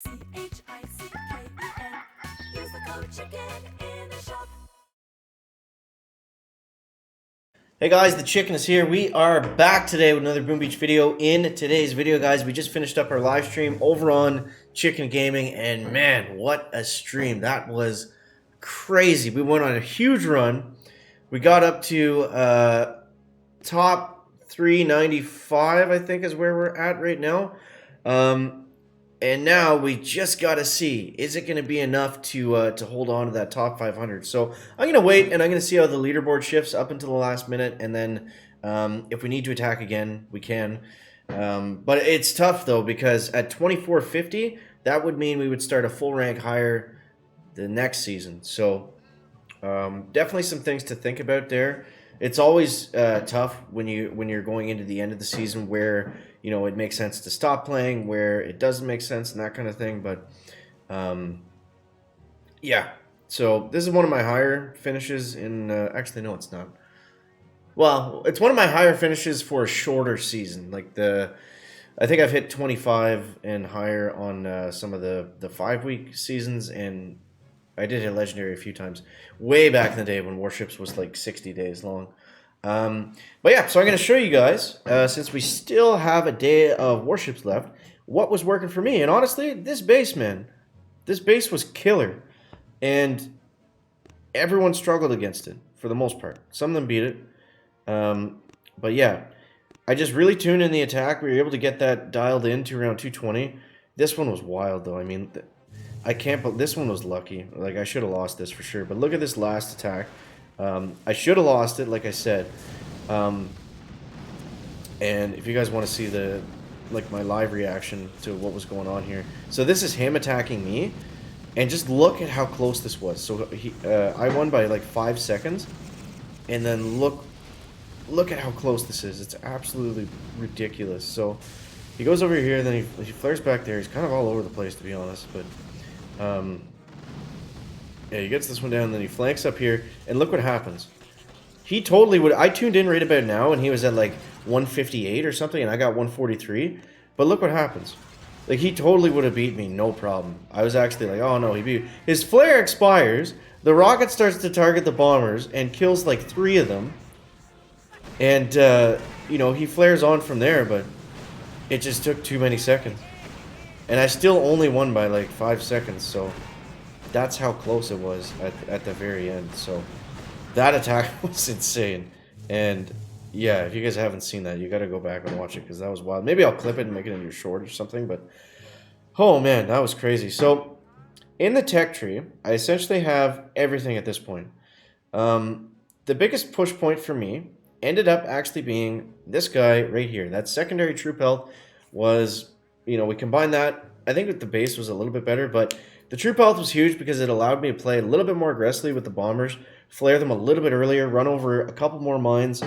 Use the code CHICKEN in the shop. Hey guys, the Chicken is here. We are back today with another Boom Beach video. In today's video, guys, we just finished up our live stream over on Chicken Gaming, and man, what a stream. That was crazy. We went on a huge run. We got up to top 395, I think is where we're at right now. And now we just got to see, is it going to be enough to hold on to that top 500? So I'm going to wait, and I'm going to see how the leaderboard shifts up until the last minute, and then if we need to attack again, we can. But it's tough, though, because at 2450, that would mean we would start a full rank higher the next season. So definitely some things to think about there. It's always tough when you're going into the end of the season where it makes sense to stop playing, where it doesn't make sense, and that kind of thing. But yeah, so this is one of my higher finishes in. Actually, no, it's not. Well, it's one of my higher finishes for a shorter season. I think I've hit 25 and higher on some of the 5-week seasons, and I did hit legendary a few times way back in the day when Warships was like 60 days long. But yeah, so I'm going to show you guys, since we still have a day of Warships left, what was working for me. And honestly, this base, man, this base was killer. And everyone struggled against it for the most part. Some of them beat it. But yeah, I just really tuned in the attack. We were able to get that dialed in to around 220. This one was wild, though. I mean, this one was lucky. Like, I should have lost this for sure. But look at this last attack. I should have lost it, like I said. And if you guys want to see my live reaction to what was going on here. So this is him attacking me. And just look at how close this was. So I won by like 5 seconds. And then look at how close this is. It's absolutely ridiculous. So he goes over here, then he flares back there. He's kind of all over the place, to be honest. But yeah, he gets this one down, then he flanks up here, and look what happens. He totally would. I tuned in right about now, and he was at like 158 or something, and I got 143. But look what happens. Like, he totally would have beat me, no problem. I was actually like, oh no, he beat me. His flare expires, the rocket starts to target the bombers, and kills like 3 of them. And, he flares on from there, but it just took too many seconds. And I still only won by like 5 seconds, so that's how close it was at the very end. So that attack was insane. And yeah, if you guys haven't seen that, you got to go back and watch it because that was wild. Maybe I'll clip it and make it into a short or something, but oh man, that was crazy. So in the tech tree, I essentially have everything at this point. The biggest push point for me ended up actually being this guy right here. That secondary troop health was, we combined that. I think that the base was a little bit better, but the troop health was huge because it allowed me to play a little bit more aggressively with the bombers, flare them a little bit earlier, run over a couple more mines,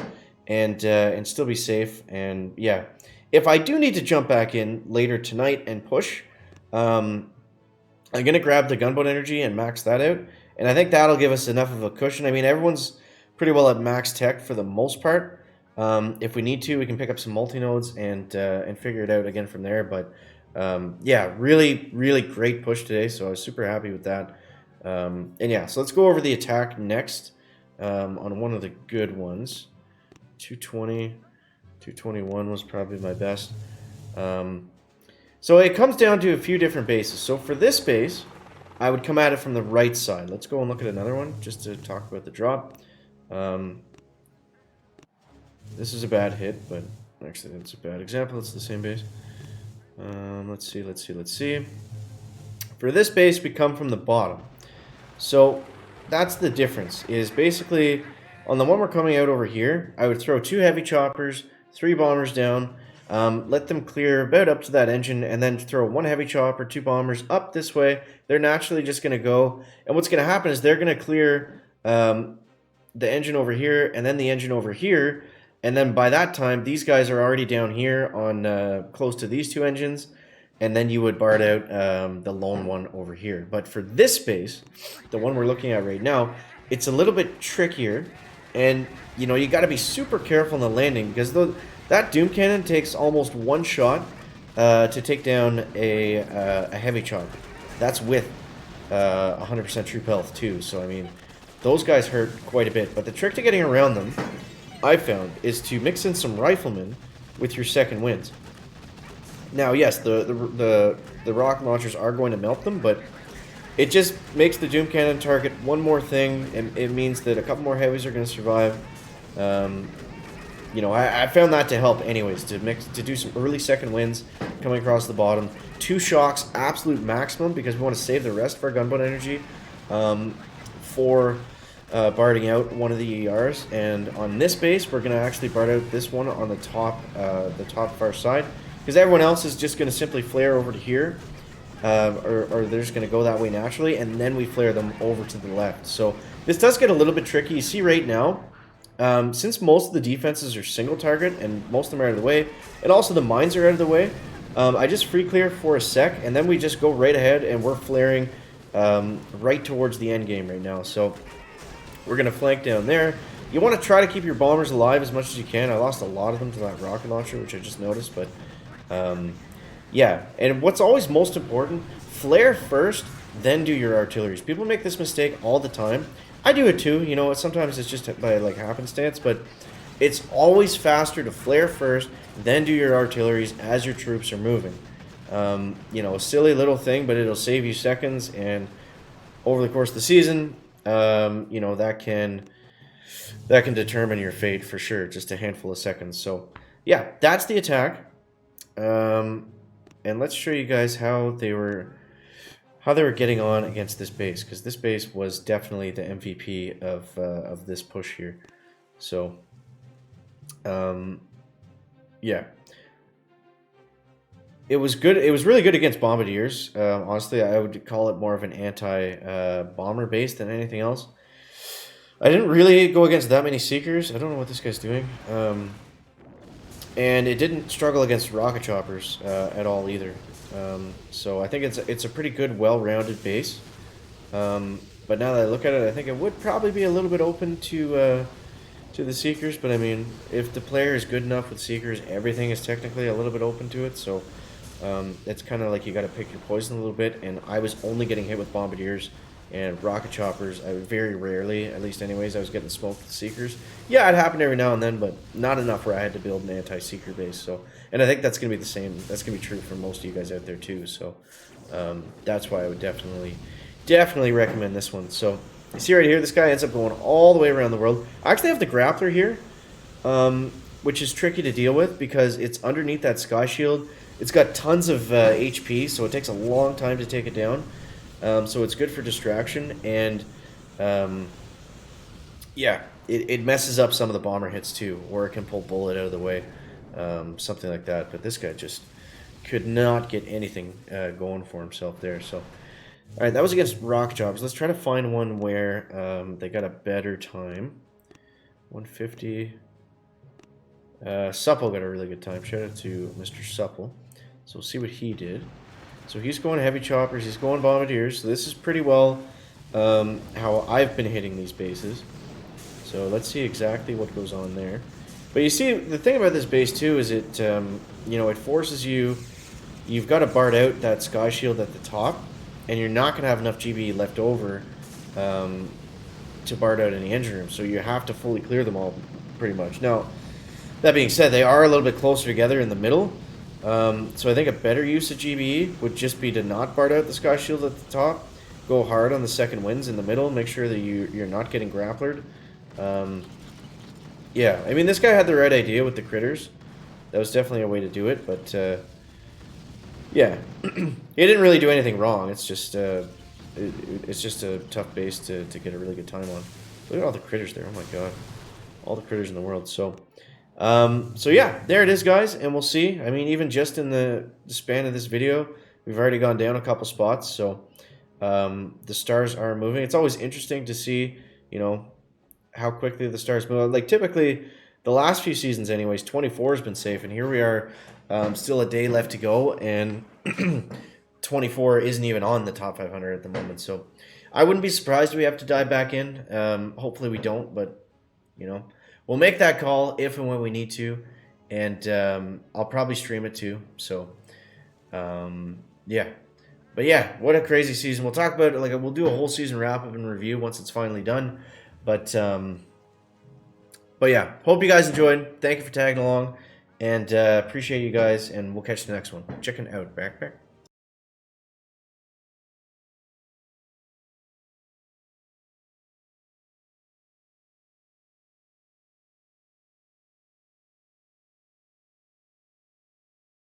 and still be safe. And yeah, if I do need to jump back in later tonight and push, I'm going to grab the gunboat energy and max that out. And I think that'll give us enough of a cushion. I mean, everyone's pretty well at max tech for the most part. If we need to, we can pick up some multi-nodes and figure it out again from there. But yeah, really, really great push today. So I was super happy with that. And yeah, so let's go over the attack next on one of the good ones. 220, 221 was probably my best. So it comes down to a few different bases. So for this base, I would come at it from the right side. Let's go and look at another one just to talk about the drop. This is a bad hit, but actually that's a bad example. It's the same base. Let's see. For this base, we come from the bottom. So that's the difference, is basically on the one we're coming out over here, I would throw 2 heavy choppers, 3 bombers down, let them clear about up to that engine, and then throw 1 heavy chopper, 2 bombers up this way. They're naturally just going to go, and what's going to happen is they're going to clear the engine over here, and then the engine over here, and then by that time, these guys are already down here on close to these 2 engines, and then you would BART out the lone one over here. But for this base, the one we're looking at right now, it's a little bit trickier, and you got to be super careful in the landing because that Doom Cannon takes almost 1 shot to take down a heavy chopper. That's with 100% troop health too. So I mean, those guys hurt quite a bit. But the trick to getting around them, I found, is to mix in some riflemen with your second winds. Now, yes, the rocket launchers are going to melt them, but it just makes the Doom Cannon target one more thing, and it means that a couple more heavies are going to survive. You know, I found that to help anyways, to do some early second winds coming across the bottom. 2 shocks, absolute maximum, because we want to save the rest of our gunboat energy for barding out one of the ERs. And on this base, we're going to actually bard out this one on the top far side, because everyone else is just going to simply flare over to here, or they're just going to go that way naturally, and then we flare them over to the left. So this does get a little bit tricky. You see right now, since most of the defenses are single target and most of them are out of the way, and also the mines are out of the way, I just free clear for a sec, and then we just go right ahead, and we're flaring right towards the end game right now. So we're going to flank down there. You want to try to keep your bombers alive as much as you can. I lost a lot of them to that rocket launcher, which I just noticed, but yeah. And what's always most important, flare first, then do your artilleries. People make this mistake all the time. I do it too, you know, sometimes it's just by like happenstance, but it's always faster to flare first, then do your artilleries as your troops are moving. You know, a silly little thing, but it'll save you seconds, and over the course of the season, you know, that can determine your fate for sure, just a handful of seconds. So yeah, that's the attack. And let's show you guys how they were getting on against this base, because this base was definitely the MVP of this push here. So, yeah, it was good. It was really good against bombardiers. Honestly, I would call it more of an anti-bomber base than anything else. I didn't really go against that many seekers. I don't know what this guy's doing. And it didn't struggle against rocket choppers at all either. So I think it's a pretty good, well-rounded base. But now that I look at it, I think it would probably be a little bit open to the Seekers. But I mean, if the player is good enough with Seekers, everything is technically a little bit open to it. So it's kind of like you got to pick your poison a little bit. And I was only getting hit with Bombardiers and rocket choppers. I very rarely, at least anyways, I was getting smoked with Seekers. Yeah, it happened every now and then, but not enough where I had to build an anti-Seeker base. So, and I think that's going to be the same. That's going to be true for most of you guys out there too. So that's why I would definitely recommend this one. So you see right here, this guy ends up going all the way around the world. I actually have the grappler here, which is tricky to deal with because it's underneath that sky shield. It's got tons of HP, so it takes a long time to take it down. So it's good for distraction, and yeah, it messes up some of the bomber hits too, or it can pull bullet out of the way, something like that. But this guy just could not get anything going for himself there. So, all right, that was against rock jobs. Let's try to find one where they got a better time. 150. Supple got a really good time. Shout out to Mr. Supple. So we'll see what he did. So he's going heavy choppers, he's going bombardiers. So this is pretty well how I've been hitting these bases. So let's see exactly what goes on there. But you see, the thing about this base too is it, you know, it forces you. You've got to bard out that sky shield at the top, and you're not going to have enough GB left over to bard out any engine rooms. So you have to fully clear them all, pretty much. Now, that being said, they are a little bit closer together in the middle. So I think a better use of GBE would just be to not bard out the sky shield at the top, go hard on the second winds in the middle, make sure that you're not getting grapplered. Yeah, I mean, this guy had the right idea with the critters. That was definitely a way to do it, but yeah, it didn't really do anything wrong. It's just it's just a tough base to get a really good time on. Look at all the critters there. Oh my god, all the critters in the world. So yeah, there it is, guys, and we'll see. I mean, even just in the span of this video, we've already gone down a couple spots, so the stars are moving. It's always interesting to see, you know, how quickly the stars move. Like, typically, the last few seasons anyways, 24 has been safe, and here we are, still a day left to go, and 24 isn't even on the top 500 at the moment, so I wouldn't be surprised if we have to dive back in. Hopefully we don't, but, you know, we'll make that call if and when we need to, and I'll probably stream it too. So Yeah. But yeah, what a crazy season. We'll talk about it, like we'll do a whole season wrap up and review once it's finally done. But yeah, hope you guys enjoyed. Thank you for tagging along, and appreciate you guys. And we'll catch you the next one. Chicken out, backpack.